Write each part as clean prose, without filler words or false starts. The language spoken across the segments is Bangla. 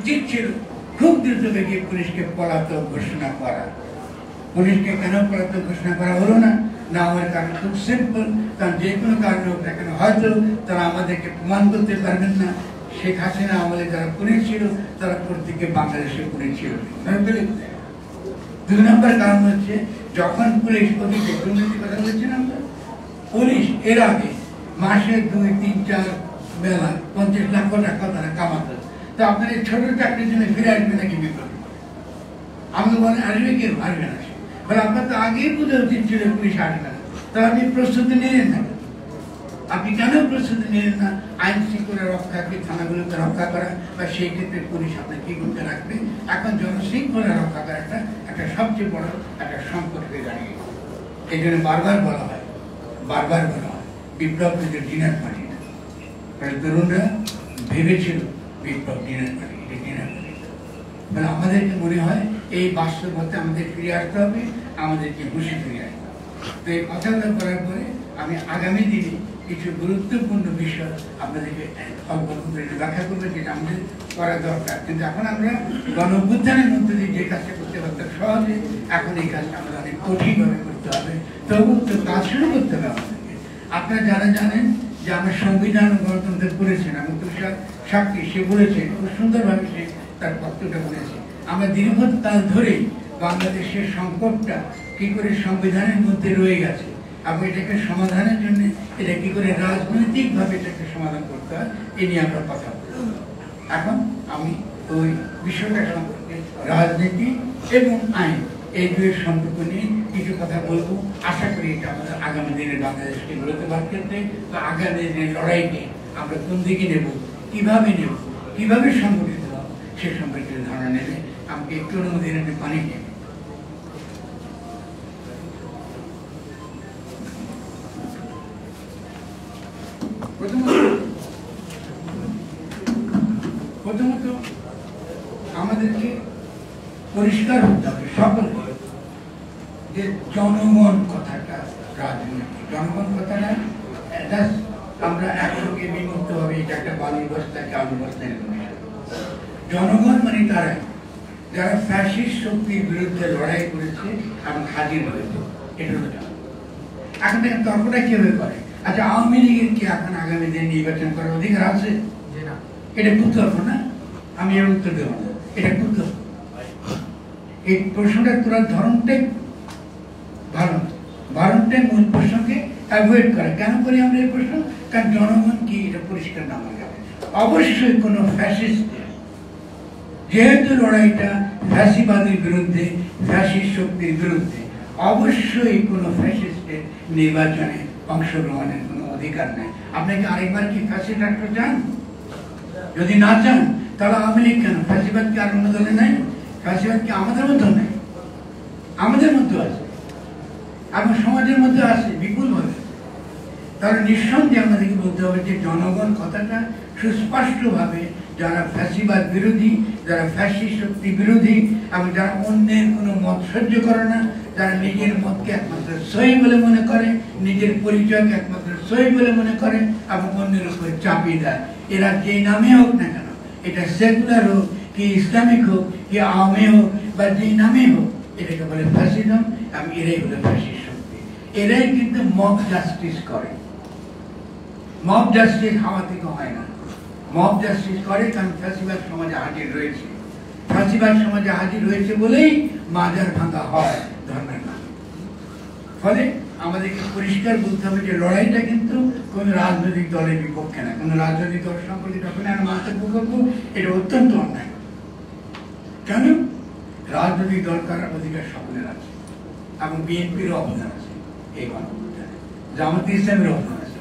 উচিত ছিল খুব দ্রুত বেগে পুলিশকে পলাতক ঘোষণা করা। পুলিশকে কেন পলাতক ঘোষণা করা হলো না? না হওয়ার কারণ খুব সিম্পল, কারণ যে কোনো কারণ হোক না কেন হয়তো তারা আমাদেরকে প্রমাণ করতে পারবেন না শেখ হাসিনা আমলে যারা পুলিশ ছিল তারা প্রত্যেকে বাংলাদেশের পুলিশ ছিল। 2 নম্বর কারণ হচ্ছে যখন পুলিশ অতীতে দুর্নীতির কথা বলছিলাম, পুলিশ এর আগে মাসে 2, 3, 4 বেলা 50 লাখ টাকা তারা কামাতো। তো আপনার এই ছোট চাকরির জন্য ফিরে আসবে নাকি বিপদ? আমাকে বলেন আসবে কেউ? আসবে না। বলে আপনার তো আগেই বুঝে উচিত ছিল পুলিশ আসবে না, তাহলে আপনি প্রস্তুতি নিলেন না। আপনি কেন প্রস্তুতি নিলেন না আইন শৃঙ্খলা রক্ষাকে, থানাগুলোকে রক্ষা করা, বা সেই ক্ষেত্রে পুলিশ আপনার কি করতে রাখবে? এখন জনশৃঙ্খলা রক্ষা করা একটা সবচেয়ে বড় একটা সংকট হয়ে দাঁড়িয়ে। এই জন্য বারবার বলা হয় বিপ্লব কিন্তু ডিনার পার্টি না। তরুণরা ভেবেছিল বিপ্লব ডিনার পার্টি, এটা ডিনার পার্টি। মানে আমাদেরকে মনে হয় এই বাস্তবতা আমাদের ফিরে আসতে হবে, আমাদেরকে বসে ফিরে আসতে হবে। তো এই কথাগুলো করার পরে আমি আগামী দিনে কিছু গুরুত্বপূর্ণ বিষয় আপনাদেরকে অল্প করে ব্যাখ্যা করবো, যেটা আমাদের করা দরকার। কিন্তু এখন আমরা গণ-অভ্যুত্থানের মধ্যে দিয়ে যে কাজটা করতে পারতাম সহজে, এখন এই কাজটা আমাদের অনেক কঠিনভাবে করতে হবে। তবু তো কাজ শুরু করতে হবে আমাদেরকে। আপনারা যারা জানেন যে আমরা সংবিধান ও গণতন্ত্র করেছেন, আমি তুষার সাক্ষী, সে বলেছে খুব সুন্দরভাবে, সে তার বক্তব্যটা বলেছে আমরা দীর্ঘকাল ধরেই বাংলাদেশের সংকটটা কি করে সংবিধানের মধ্যে রয়ে গেছে, এবং এটাকে সমাধানের জন্য এটা কি করে রাজনৈতিকভাবে এটাকে সমাধান করতে হয়, এ নিয়ে আমরা কথা বলব। এখন আমি ওই বিষয়টা সম্পর্কে রাজনীতি এবং আইন এই দুয়ের সম্পর্ক নিয়ে কিছু কথা বলবো। আশা করি এটা আমাদের আগামী দিনের বাংলাদেশকে গড়ে তোলার ক্ষেত্রে বা আগামী দিনের লড়াইকে আমরা কোন দিকে নেব, কিভাবে সংগঠিত হব, সে সম্পর্কে ধারণা নেবে। আমাকে একটু অনুমতি নেবে, পানি নেবে। প্রথমত আমাদেরকে পরিষ্কার হতে হবে সকলকে যে জনগণ কথাটা রাজনীতি, জনগণ কথাটা আমরা একসঙ্গে বিমুক্ত হবে, এটা একটা বালি বস্তা চালু বস্তায়। জনগণ মানে তারা যারা ফ্যাসিস্ট শক্তির বিরুদ্ধে লড়াই করেছে এবং হাজির হয়েছে, এটা হলো জনগণ। এখন দেখেন তর্কটা কিভাবে করে। আচ্ছা, আওয়ামী লীগের কি এখন আগামী দিন নির্বাচন করার অধিকার আছে? এটা কুতর্ক না, আমি এর উত্তর দেব না, এটা কুতর্ক। এই প্রশ্নটা তোলার ধরনটাই ভালো, ভারতটাই মূল প্রশ্নকে অ্যাভয়েড করে। কেন করি আমরা এই প্রশ্ন? কারণ জনগণ কি এটা পরিষ্কার না হয়ে যাবে। অবশ্যই কোনো ফ্যাসিস্টের, যেহেতু লড়াইটা ফ্যাসিবাদের বিরুদ্ধে, ফ্যাসিস্ট শক্তির বিরুদ্ধে, অবশ্যই কোনো ফ্যাসিস্টের নির্বাচনে অংশগ্রহণের কোনো অধিকার নেই। আপনাকে আরেকবার কি ফ্যাসিস্ট রাষ্ট্র চান? যদি না চান তাহলে আওয়ামী লীগ কেন? ফ্যাসিবাদ কি আর অন্য দলে নাই? ফ্যাসিবাদ কি আমাদের মধ্যে নেই? আমাদের মধ্যে আছে, এবং সমাজের মধ্যে আছে বিপুলভাবে। তাহলে নিঃসন্দেহে আমাদেরকে বলতে হবে যে জনগণ কথাটা সুস্পষ্টভাবে যারা ফ্যাসিবাদ বিরোধী, যারা ফ্যাসিস্ট শক্তি বিরোধী, এবং যারা অন্যের কোনো মত সহ্য করে না, যারা নিজের মতকে একমাত্র সহি বলে মনে করে, নিজের পরিচয়কে একমাত্র সহি বলে মনে করে এবং অন্যের উপরে চাপিয়ে দেয়, এরা যেই নামে হোক না কেন, এটা সেকুলার হোক কি ইসলামিক হোক কি আওয়ামী হোক বা যেই নামে হোক, এটাকে বলে ফ্যাসিজম, এবং এরাই হলো ফ্যাসিস্ট শক্তি। এরাই কিন্তু মব জাস্টিস করে। মব জাস্টিস হাওয়া থেকে হয় না, মব জাস্টিস করে কারণ ফ্যাসিবাদ সমাজে হাজির রয়েছে। ফ্যাসিবাদ সমাজে হাজির রয়েছে বলেই মাজার ভাঙা হয় ধর্মের নামে। ফলে আমাদেরকে পরিষ্কার বলতে হবে যে লড়াইটা কিন্তু কোনো রাজনৈতিক দলের বিপক্ষে না। কোনো রাজনৈতিক দল সম্পর্কে যখন আমরা মন্তব্য করবো, এটা অত্যন্ত অন্যায়। কেন? রাজনৈতিক দল করার অধিকার সকলের আছে, এবং বিএনপির অবদান আছে এই গণঅভ্যুত্থানে, জামাতে ইসলামের অবদান আছে,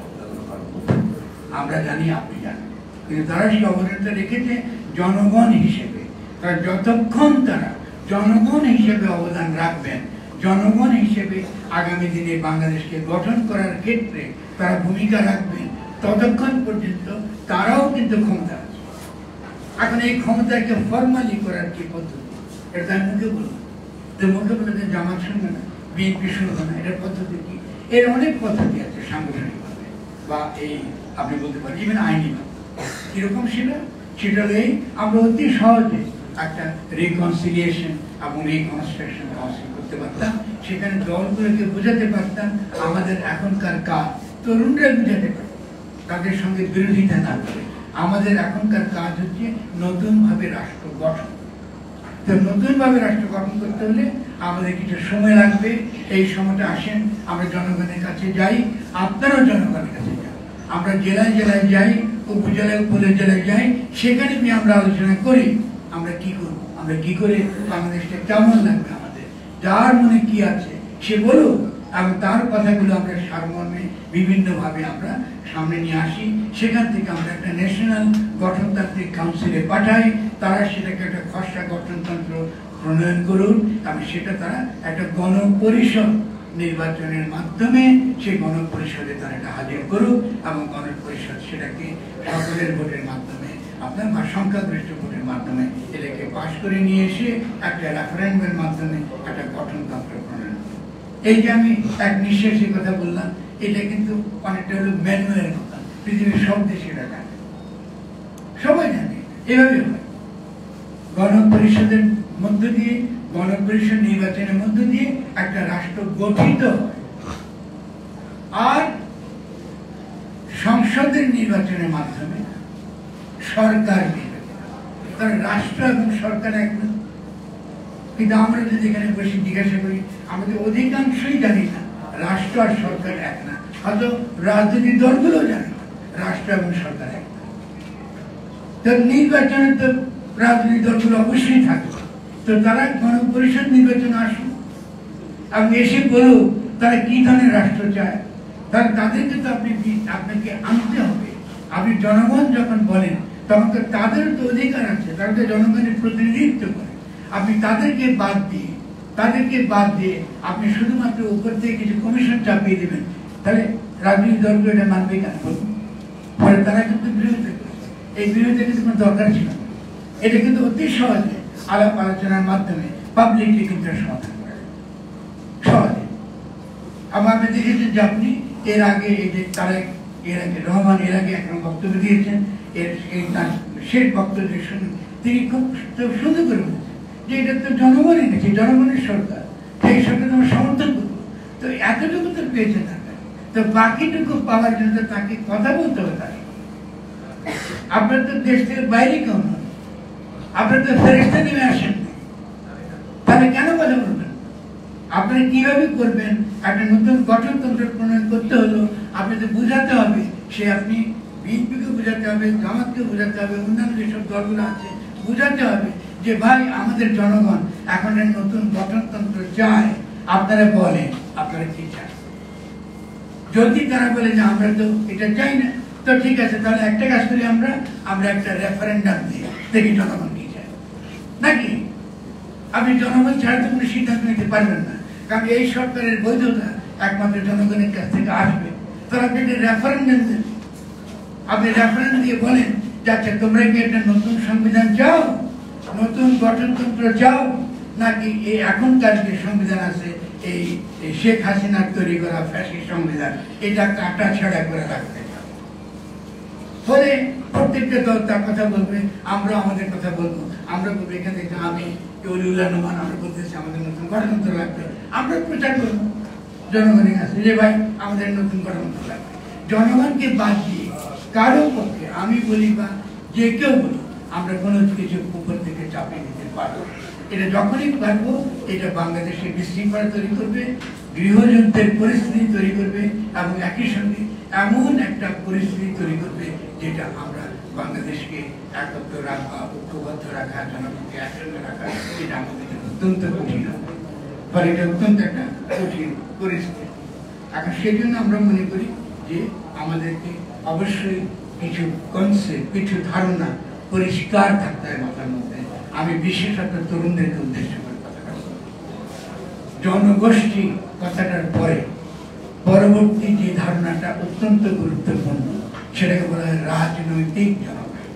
আমরা জানি, আপনি জানেন। কিন্তু তারা সেই অবদানটা রেখেছে জনগণ হিসেবে। তারা যতক্ষণ তারা জনগণ হিসেবে অবদান রাখবেন, জনগণ হিসেবে আগামী দিনে বাংলাদেশকে গঠন করার ক্ষেত্রে তারা ভূমিকা রাখবেন, ততক্ষণ পর্যন্ত তারাও কিন্তু ক্ষমতা আছে। এখন এই ক্ষমতাকে ফর্মালি করার কি পদ্ধতি, এটা তার মুখে বলবো, মুখে বলে জামাত শুনবে না, বিএনপি শুনবে না, এটার পদ্ধতি কি? এর অনেক পদ্ধতি আছে সাংগঠনিকভাবে, বা এই আপনি বলতে পারেন ইভেন আইনি। কিরকম ছিল? সেটা হলেই আমরা অতি সহজে একটা রিকনসিলিয়েশন এবং রিকনস্ট্রাকশন কাউন্সিল করতে পারতাম। সেখানে দলগুলোকে বোঝাতে পারতাম আমাদের এখনকার কাজ, তরুণরা বোঝাতে পারতাম তাদের সঙ্গে বিরোধিতা না করে আমাদের এখনকার কাজ হচ্ছে নতুনভাবে রাষ্ট্র গঠন। তো নতুনভাবে রাষ্ট্র গঠন করতে হলে আমাদের কিছু সময় লাগবে। এই সময়টা আসেন আমরা জনগণের কাছে যাই, আপনারাও জনগণের কাছে যান, আমরা জেলায় জেলায় যাই, উপজেলায় উপজেলায় যাই, সেখানে আমরা আলোচনা করি আমরা কি করব, আমরা কি করে বাংলাদেশটা কেমন লাগবে, আমাদের যার মনে কি আছে সে বলুক, এবং তার কথাগুলো আমরা সারমর্মে বিভিন্নভাবে আমরা সামনে নিয়ে আসি। সেখান থেকে আমরা একটা ন্যাশনাল গঠনতান্ত্রিক কাউন্সিলে পাঠাই, তারা সেটাকে একটা খসড়া গঠনতন্ত্র প্রণয়ন করুন এবং সেটা তারা একটা গণপরিষদ নির্বাচনের মাধ্যমে সেই গণপরিষদে তারা এটা হাজির করুক এবং গণপরিষদ সেটাকে সকলের ভোটের মাধ্যমে আপনার বা সংখ্যাগরিষ্ঠ ভোটের মাধ্যমে এটাকে পাশ করে নিয়ে এসে একটা রেফারেন্ডামের মাধ্যমে একটা গঠনতন্ত্র প্রণয়ন। এই যে আমি এক নিঃশ্বাসে কথা বললাম, এটা কিন্তু অনেকটা হলো ম্যানুয়ালের কথা, পৃথিবীর সব দেশে এটা জানে, সবাই জানে এভাবে হয়। গণপরিষদের মধ্য দিয়ে, গণপরিষদ নির্বাচনের মধ্য দিয়ে একটা রাষ্ট্র গঠিত হয়, আর সংসদের নির্বাচনের মাধ্যমে সরকার নির্বাচন। কারণ রাষ্ট্র এবং সরকার এক না। কিন্তু আমরা যদি এখানে বসে জিজ্ঞাসা করি, আমাদের অধিকাংশই জানি না রাষ্ট্র আর সরকার এক না। হয়তো রাজনৈতিক দলগুলো জানে না রাষ্ট্র এবং সরকার এক না। তো নির্বাচনে তো রাজনৈতিক দলগুলো অবশ্যই থাকবে, তো তারা গণপরিষদ নির্বাচন আসুন এবং এসে বলুক তারা কি ধরনের রাষ্ট্র চায়। তাহলে তাদেরকে তো আপনাকে আনতে হবে। আপনি জনগণ যখন বলেন তখন তো তাদের তো অধিকার আছে, তারা তো জনগণের প্রতিনিধিত্ব করে। আপনি তাদেরকে বাদ দিয়ে আপনি শুধুমাত্র উপর থেকে কিছু কমিশন চাপিয়ে দেবেন, তাহলে রাজনৈতিক দলগুলো এটা মানবে কেন বলুন? ফলে তারা কিন্তু বিরোধিতা করছে। এই বিরোধিতা কিন্তু কোনো দরকার ছিল না। এটা কিন্তু অতি সহজে আলাপ আলোচনার মাধ্যমে পাবলিকলি কিন্তু সমাধান করা যায় সহজে। আবার আপনি দেখেছেন যে আপনি এর আগে এই যে তারেক রহমান এর আগে একটা বক্তব্য দিয়েছেন, তার শেষ বক্তব্য শুনুন, তিনি খুব সুন্দর করে বলেছেন যে এটা তো জনগণই নাকি, জনগণের সরকার, এই সরকার আমরা সমর্থন করবো। তো এতটুকু তো পেয়েছে তাকে, তো বাকিটুকু পাওয়ার জন্য তাকে কথা বলতে হবে। তাকে আপনার তো দেশ থেকে বাইরে কেউ নয়, আপনার তো ফেরেশতা নেমে আসেন, তাহলে কেন কথা বলবেন? আপনারা কিভাবে করবেন? একটা নতুন গঠনতন্ত্র প্রণয়ন করতে হলো আপনাদের বুঝাতে হবে, সে আপনি বিএনপিকে বোঝাতে হবে, জামাতকে বোঝাতে হবে, অন্যান্য যেসব দলগুলো আছে বুঝাতে হবে যে ভাই আমাদের জনগণ এখন নতুন গঠনতন্ত্র চায়, আপনারা বলেন আপনারা কি চান। যদি তারা বলে যে আমরা তো এটা চাই না, তো ঠিক আছে, তাহলে একটা কাজ করি আমরা একটা রেফারেন্ডাম দিই, দেখি জনগণ কি চায় নাকি। আপনি জনগণ ছাড়া তো কোনো সিদ্ধান্ত নিতে পারবেন না, কারণ এই সরকারের বৈধতা একমাত্র জনগণের কাছ থেকে আসবে। তাহলে আপনি একটা রেফারেন্ডাম দেন, আপনি রেফারেন্ডাম দিয়ে বলেন যে আচ্ছা তোমরা কি একটা নতুন সংবিধান চাও, নতুন গঠনতন্ত্র চাও, নাকি এই এখনকার যে সংবিধান আছে এই শেখ হাসিনার তৈরি করা ফ্যাসিস্ট সংবিধান, এটা কাটা ছেঁড়া করে রাখতে চাও। ফলে প্রত্যেকটা দল তার কথা বলবে, আমরা আমাদের কথা বলবো। আমরা বলবো এখান থেকে আমি উল্লাহমান আমরা বলতেছি আমাদের নতুন গণতন্ত্র লাগবে, আমরা প্রচার করবো জনগণের কাছে যে ভাই আমাদের নতুন গণতন্ত্র লাগবে। জনগণকে বাদ দিয়ে কারো পক্ষে আমি বলি বা যে কেউ বলি আমরা কোনো কিছু উপর থেকে চাপিয়ে দিতে পারবো। এটা যখনই পারবো এটা বাংলাদেশে বিশৃঙ্খলা তৈরি করবে, গৃহযুদ্ধের পরিস্থিতি তৈরি করবে এবং একই সঙ্গে এমন একটা পরিস্থিতি তৈরি করবে যেটা আমরা বাংলাদেশকে একত্র রাখা, ঐক্যবদ্ধ রাখা, জনগণকে একসঙ্গে রাখা, এটা আমাদের অত্যন্ত কঠিন হবে। ফলে এটা অত্যন্ত একটা কঠিন পরিস্থিতি। এখন সেই জন্য আমরা মনে করি যে আমাদেরকে অবশ্যই কিছু কনসেপ্ট, কিছু ধারণা পরিষ্কার থাকতে হয় মাথার মধ্যে। আমি বিশেষত তরুণদেরকে উদ্দেশ্য করে কথাটা বলব। জনগোষ্ঠী কথাটার পরে পরবর্তী যে ধারণাটা অত্যন্ত গুরুত্বপূর্ণ সেটাকে বলা হয় রাজনৈতিক জনগোষ্ঠী।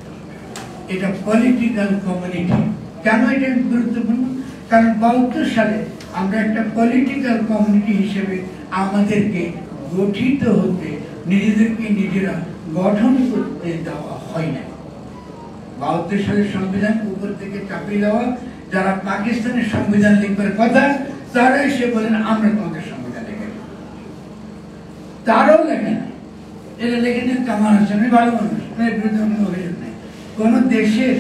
এটা পলিটিক্যাল কমিউনিটি। কেন এটা গুরুত্বপূর্ণ? কারণ 72 সালে আমরা একটা পলিটিক্যাল কমিউনিটি হিসেবে আমাদেরকে গঠিত হতে, নিজেদেরকে নিজেরা গঠন করতে দেওয়া হয় না। 72 সালের সংবিধান উপর থেকে চাপিয়ে দেওয়া, যারা পাকিস্তানের সংবিধান লিখবার কথা তারা এসে বলেন আমরা তোমাদের সংবিধান লিখে দেব। তারাও লেখেন, এটা লেখেন কামাল হোসেন, ভালো মানুষ, বিরুদ্ধে কোনো অভিযোগ নেই। কোন দেশের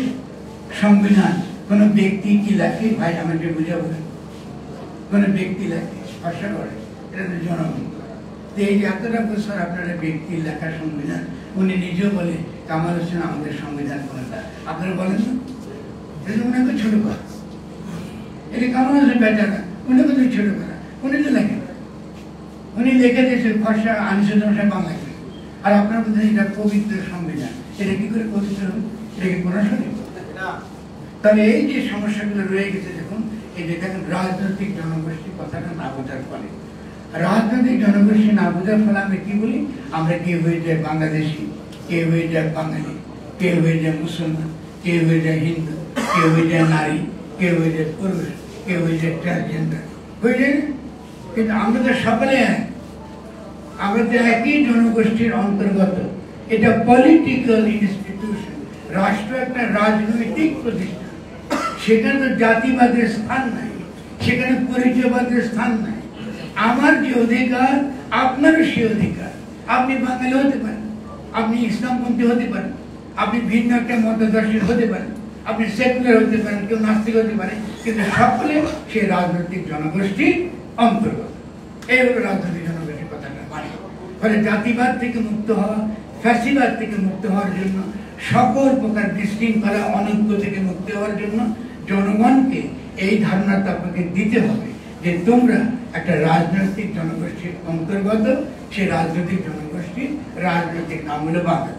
সংবিধান কোন ব্যক্তি কি লেখে? ভাই আমাকে বুঝে বলেন, কোন ব্যক্তি লেখে? ভাষা করে, এটা তো জনগণ। এই যে এতটা বছর আপনারা ব্যক্তির লেখা সংবিধান, উনি নিজেও বলে কামাল হোসেন আমাদের সংবিধান কোনটা, আপনারা বলেন না? এটা মনে হয় ছোট কথা, এটা কামাল হোসেন বেটা না, উনি কিন্তু ছোট কথা, উনি তো লেখেন, উনি লিখে দিয়েছে ভাষা আনিসুল ভাষা বাংলা। আর আপনার বলছেন এটা পবিত্র সংবিধান, এটা কি করে পবিত্র হবে? এটা কি প্রশাসনিক? তাহলে এই যে সমস্যাগুলো রয়ে গেছে, দেখুন এই যে দেখেন রাজনৈতিক জনগোষ্ঠী কথাটা না বোঝার ফলে, রাজনৈতিক জনগোষ্ঠী না বোঝার ফলে আমরা কি বলি? আমরা কে হয়ে যায় বাংলাদেশি, কে হয়ে যায় বাঙালি, কে হয়ে যায় মুসলমান, কে হয়ে যায় হিন্দু, কে হয়ে যায় নারী, কে হয়ে যায় পুরুষ, কে হয়ে যায় ট্রান্সজেন্ডার, হয়ে যায় না? কিন্তু আমরা তো সকলে আমরা তো একই জনগোষ্ঠীর অন্তর্গত। এটা পলিটিক্যাল ইনস্টিটিউশন, রাষ্ট্র একটা রাজনৈতিক প্রতিষ্ঠান, সেখানে তো জাতিবাদের স্থান নাই, সেখানে পরিচয়বাদের স্থান নাই। আমার যে অধিকার আপনারও সে অধিকার। আপনি বাঙালি হতে পারেন, আপনি ইসলামপন্থী হতে পারেন, আপনি ভিন্ন একটা মতদর্শীর হতে পারেন, আপনি সেকুলার হতে পারেন, কেউ নাস্তিক হতে পারে, কিন্তু সকলে সে রাজনৈতিক জনগোষ্ঠীর অন্তর্গত। এই হলো রাজনৈতিক জনগোষ্ঠীর কথাটা মানে। ফলে জাতিবাদ থেকে মুক্ত হওয়া, ফ্যাসিবাদ থেকে মুক্ত হওয়ার জন্য, সকল প্রকার বিশৃঙ্খলা অনৈক্য থেকে মুক্তি হওয়ার জন্য জনগণকে এই ধারণাটা আপনাকে দিতে হবে যে তোমরা একটা রাজনৈতিক জনগোষ্ঠীর অন্তর্গত। সেই রাজনৈতিক জনগোষ্ঠীর রাজনৈতিক নাম হলো বাংলা।